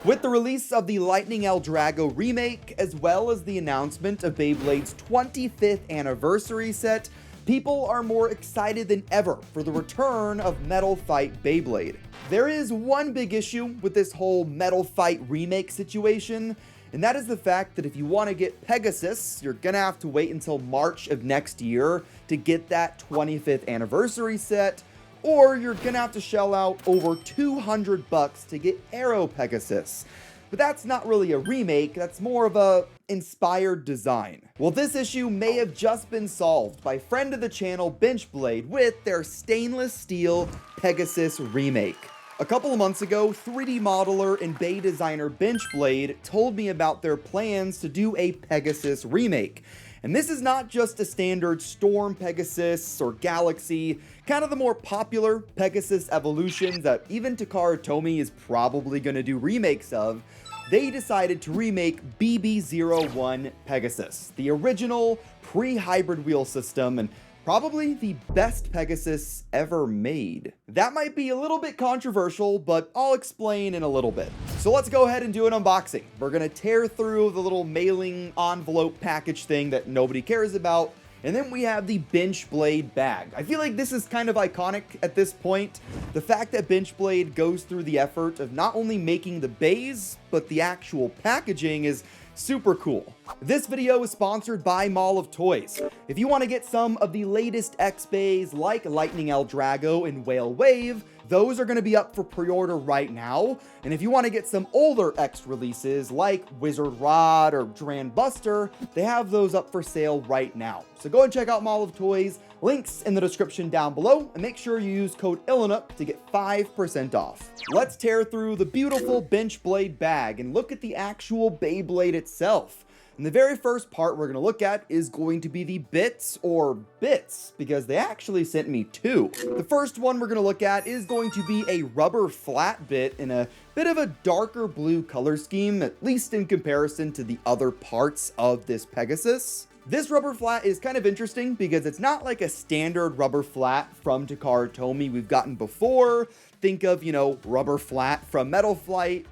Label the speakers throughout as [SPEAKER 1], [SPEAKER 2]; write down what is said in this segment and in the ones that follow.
[SPEAKER 1] With the release of the Lightning Eldrago remake, as well as the announcement of Beyblade's 25th anniversary set, people are more excited than ever for the return of Metal Fight Beyblade. There is one big issue with this whole Metal Fight remake situation, and that is the fact that if you want to get Pegasus, you're gonna have to wait until March of next year to get that 25th anniversary set, or you're gonna have to shell out over $200 to get Aero Pegasus. But that's not really a remake, that's more of a inspired design. Well, this issue may have just been solved by friend of the channel Benchblade with their stainless steel Pegasus remake. A couple of months ago, 3D modeler and Bay designer Benchblade told me about their plans to do a Pegasus remake. And this is not just a standard Storm Pegasus or Galaxy, kind of the more popular Pegasus evolution that even Takara Tomy is probably going to do remakes of. They decided to remake BB01 Pegasus, the original pre-hybrid wheel system, and probably the best Pegasus ever made. That might be a little bit controversial, but I'll explain in a little bit. So let's go ahead and do an unboxing. We're gonna tear through the little mailing envelope package thing that nobody cares about, and then we have the Benchblade bag. I feel like this is kind of iconic at this point. The fact that Benchblade goes through the effort of not only making the bays, but the actual packaging is super cool. This video is sponsored by Mall of Toys. If you want to get some of the latest X bays like Lightning Eldrago and Whale Wave, those are going to be up for pre-order right now. And if you want to get some older X releases like Wizard Rod or Dran Buster, they have those up for sale right now. So go and check out Mall of Toys. Links in the description down below, and make sure you use code ilinnuc to get 5% off. Let's tear through the beautiful Benchblade bag and look at the actual Beyblade itself. And the very first part we're going to look at is going to be the bits, or bits, because they actually sent me two. The first one we're going to look at is going to be a rubber flat bit in a bit of a darker blue color scheme, at least in comparison to the other parts of this Pegasus. This rubber flat is kind of interesting because it's not like a standard rubber flat from Takara Tomy we've gotten before. Think of, rubber flat from Metal Fight,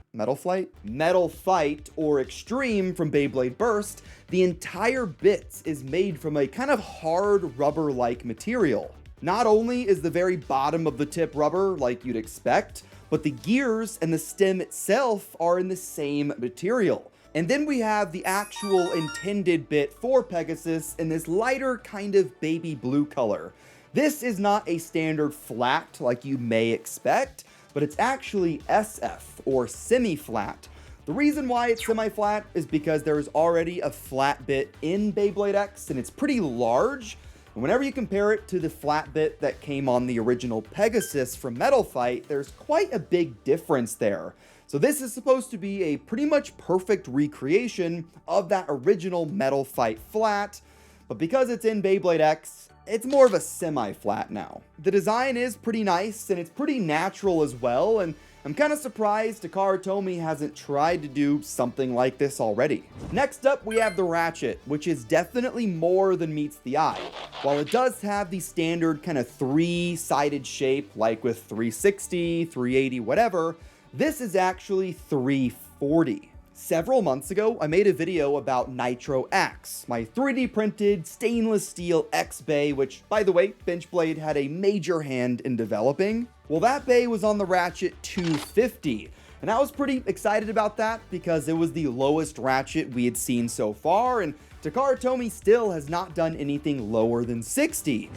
[SPEAKER 1] or Extreme from Beyblade Burst. The entire bits is made from a kind of hard rubber-like material. Not only is the very bottom of the tip rubber like you'd expect, but the gears and the stem itself are in the same material. And then we have the actual intended bit for Pegasus in this lighter kind of baby blue color. This is not a standard flat like you may expect, but it's actually SF, or semi-flat. The reason why it's semi-flat is because there's already a flat bit in Beyblade X, and it's pretty large. And whenever you compare it to the flat bit that came on the original Pegasus from Metal Fight, there's quite a big difference there. So this is supposed to be a pretty much perfect recreation of that original Metal Fight flat, but because it's in Beyblade X, it's more of a semi-flat now. The design is pretty nice, and it's pretty natural as well, and I'm kind of surprised Takara Tomy hasn't tried to do something like this already. Next up, we have the ratchet, which is definitely more than meets the eye. While it does have the standard kind of three-sided shape, like with 360, 380, whatever, this is actually 340. Several months ago, I made a video about Nitro X, my 3D printed stainless steel X bay, which, by the way, Benchblade had a major hand in developing. Well, that bay was on the ratchet 250, and I was pretty excited about that because it was the lowest ratchet we had seen so far, and Takara Tomy still has not done anything lower than 60.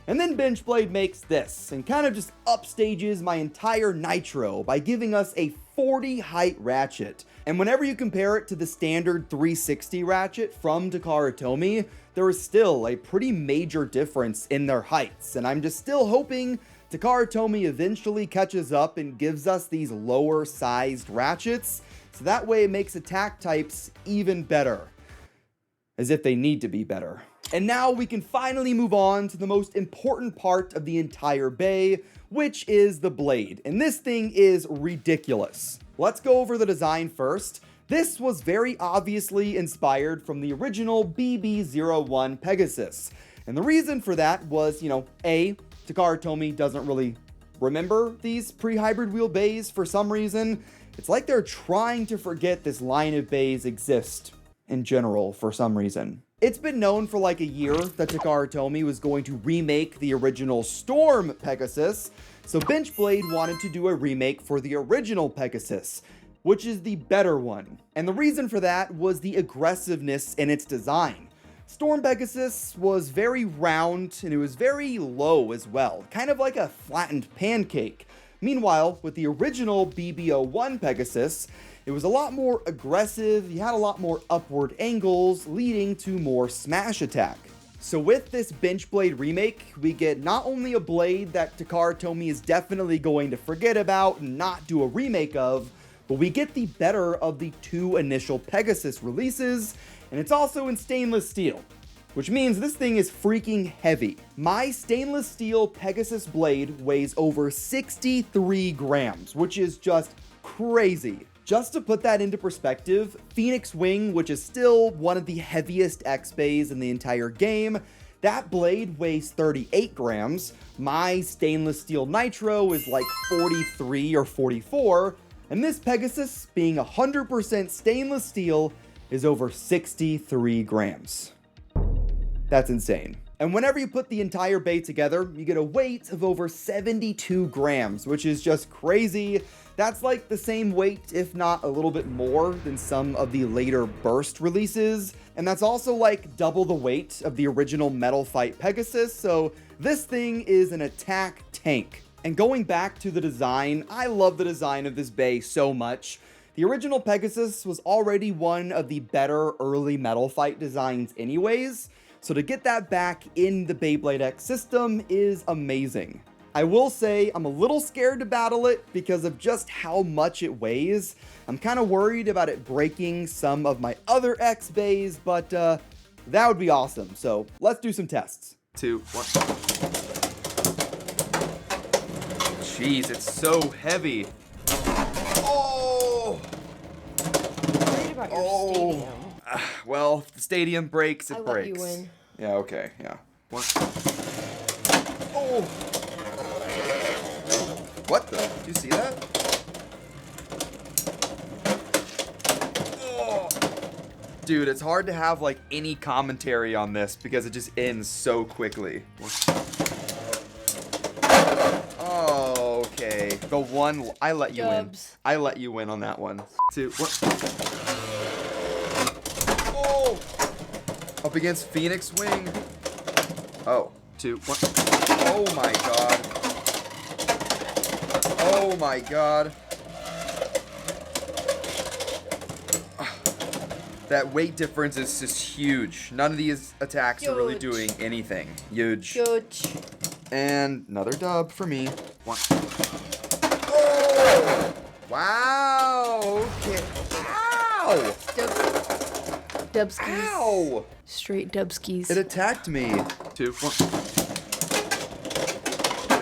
[SPEAKER 1] And then Benchblade makes this, and kind of just upstages my entire Nitro by giving us a 40 height ratchet. And whenever you compare it to the standard 360 ratchet from Takara Tomy, there is still a pretty major difference in their heights. And I'm just still hoping Takara Tomy eventually catches up and gives us these lower sized ratchets, so that way it makes attack types even better. As if they need to be better. And now we can finally move on to the most important part of the entire bay, which is the blade. And this thing is ridiculous. Let's go over the design first. This was very obviously inspired from the original BB01 Pegasus. And the reason for that was, A, Takara Tomy doesn't really remember these pre-hybrid wheel bays for some reason. It's like they're trying to forget this line of bays exists in general for some reason. It's been known for like a year that Takara Tomy was going to remake the original Storm Pegasus, so Benchblade wanted to do a remake for the original Pegasus, which is the better one. And the reason for that was the aggressiveness in its design. Storm Pegasus was very round and it was very low as well, kind of like a flattened pancake. Meanwhile, with the original BB-01 Pegasus, it was a lot more aggressive, you had a lot more upward angles, leading to more smash attack. So with this Benchblade remake, we get not only a blade that Takara Tomy is definitely going to forget about and not do a remake of, but we get the better of the two initial Pegasus releases, and it's also in stainless steel, which means this thing is freaking heavy. My stainless steel Pegasus blade weighs over 63 grams, which is just crazy. Just to put that into perspective, Phoenix Wing, which is still one of the heaviest X-Bays in the entire game, that blade weighs 38 grams. My stainless steel Nitro is like 43 or 44, and this Pegasus, being 100% stainless steel, is over 63 grams. That's insane. And whenever you put the entire bay together, you get a weight of over 72 grams, which is just crazy. That's like the same weight, if not a little bit more, than some of the later Burst releases. And that's also like double the weight of the original Metal Fight Pegasus, so this thing is an attack tank. And going back to the design, I love the design of this bay so much. The original Pegasus was already one of the better early Metal Fight designs anyways, so to get that back in the Beyblade X system is amazing. I will say I'm a little scared to battle it because of just how much it weighs. I'm kind of worried about it breaking some of my other X bays, but that would be awesome. So let's do some tests. 2, 1. Jeez, it's so heavy. Oh!
[SPEAKER 2] Worried about your stadium.
[SPEAKER 1] Well, if the stadium breaks, it breaks.
[SPEAKER 2] Let you win.
[SPEAKER 1] Yeah, okay, yeah. 1. Oh! What the? Did you see that? Oh! Dude, it's hard to have like any commentary on this because it just ends so quickly. Oh, okay. The one I let you win. I let you win on that one. 2, 1. Oh! Up against Phoenix Wing. Oh, 2, 1. Oh my god. Oh my god. That weight difference is just huge. None of these attacks are really doing anything. Huge. And another dub for me. 1. Oh! Wow! Okay. Ow!
[SPEAKER 2] Dubskis.
[SPEAKER 1] Ow!
[SPEAKER 2] Straight dubskis.
[SPEAKER 1] It attacked me. 2, 1.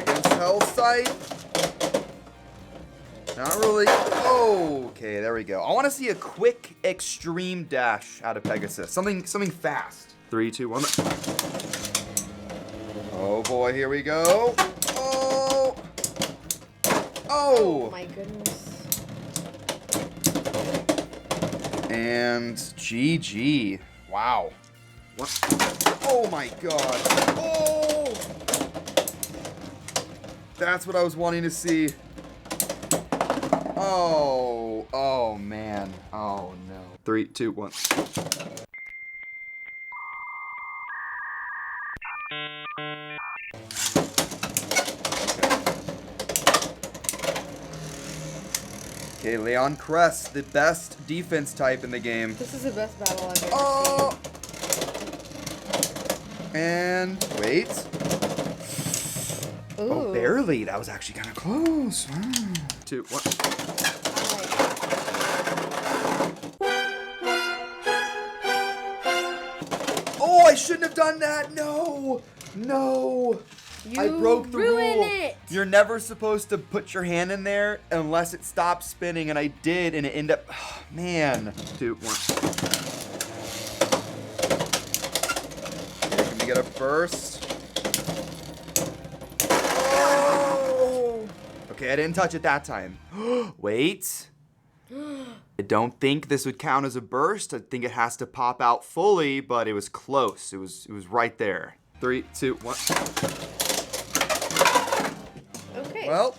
[SPEAKER 1] Against Hellsight. Not really. Oh, okay, there we go. I want to see a quick extreme dash out of Pegasus. Something fast. 3, 2, 1. Oh boy, here we go. Oh. Oh.
[SPEAKER 2] Oh my goodness.
[SPEAKER 1] And GG. Wow. What? Oh my god. Oh. That's what I was wanting to see. Oh man. Oh no. 3, 2, 1. Okay, Leon Crest, the best defense type in the game.
[SPEAKER 2] This is the best battle I've ever
[SPEAKER 1] Oh! And wait.
[SPEAKER 2] seen. Ooh.
[SPEAKER 1] Oh, barely. That was actually kind of close. Wow. 2, 1. Oh, I shouldn't have done that. No. No. I broke the rule.
[SPEAKER 2] It.
[SPEAKER 1] You're never supposed to put your hand in there unless it stops spinning, and I did, and it ended up. Oh, man. 2, 1. Okay, can we get a burst? Oh! Okay, I didn't touch it that time. Wait. I don't think this would count as a burst. I think it has to pop out fully, but it was close. It was right there. 3, 2, 1.
[SPEAKER 2] Okay.
[SPEAKER 1] Well,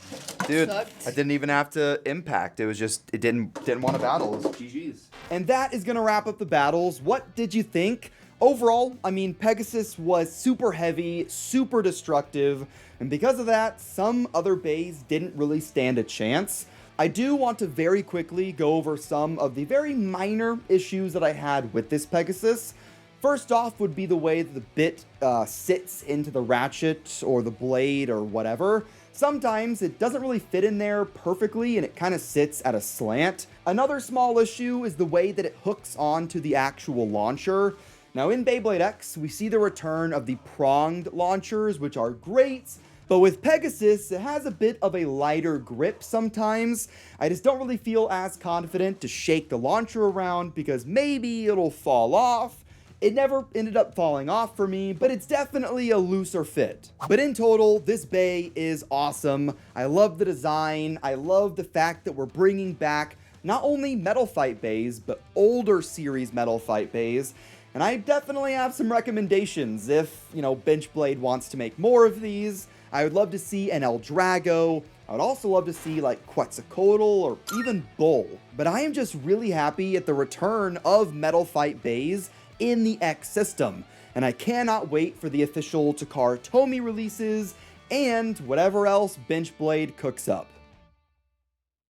[SPEAKER 1] dude,
[SPEAKER 2] sucked.
[SPEAKER 1] I didn't even have to impact. It was just, it didn't want to battle. It was GG's. And that is going to wrap up the battles. What did you think? Overall, I mean, Pegasus was super heavy, super destructive, and because of that, some other bays didn't really stand a chance. I do want to very quickly go over some of the very minor issues that I had with this Pegasus. First off would be the way that the bit sits into the ratchet or the blade or whatever. Sometimes it doesn't really fit in there perfectly and it kind of sits at a slant. Another small issue is the way that it hooks onto the actual launcher. Now in Beyblade X, we see the return of the pronged launchers, which are great, but with Pegasus, it has a bit of a lighter grip sometimes. I just don't really feel as confident to shake the launcher around because maybe it'll fall off. It never ended up falling off for me, but it's definitely a looser fit. But in total, this bay is awesome. I love the design. I love the fact that we're bringing back not only Metal Fight bays, but older series Metal Fight bays. And I definitely have some recommendations if, Benchblade wants to make more of these. I would love to see an El Drago. I would also love to see like Quetzalcoatl or even Bull. But I am just really happy at the return of Metal Fight bays in the X system. And I cannot wait for the official Takara Tomy releases and whatever else Benchblade cooks up.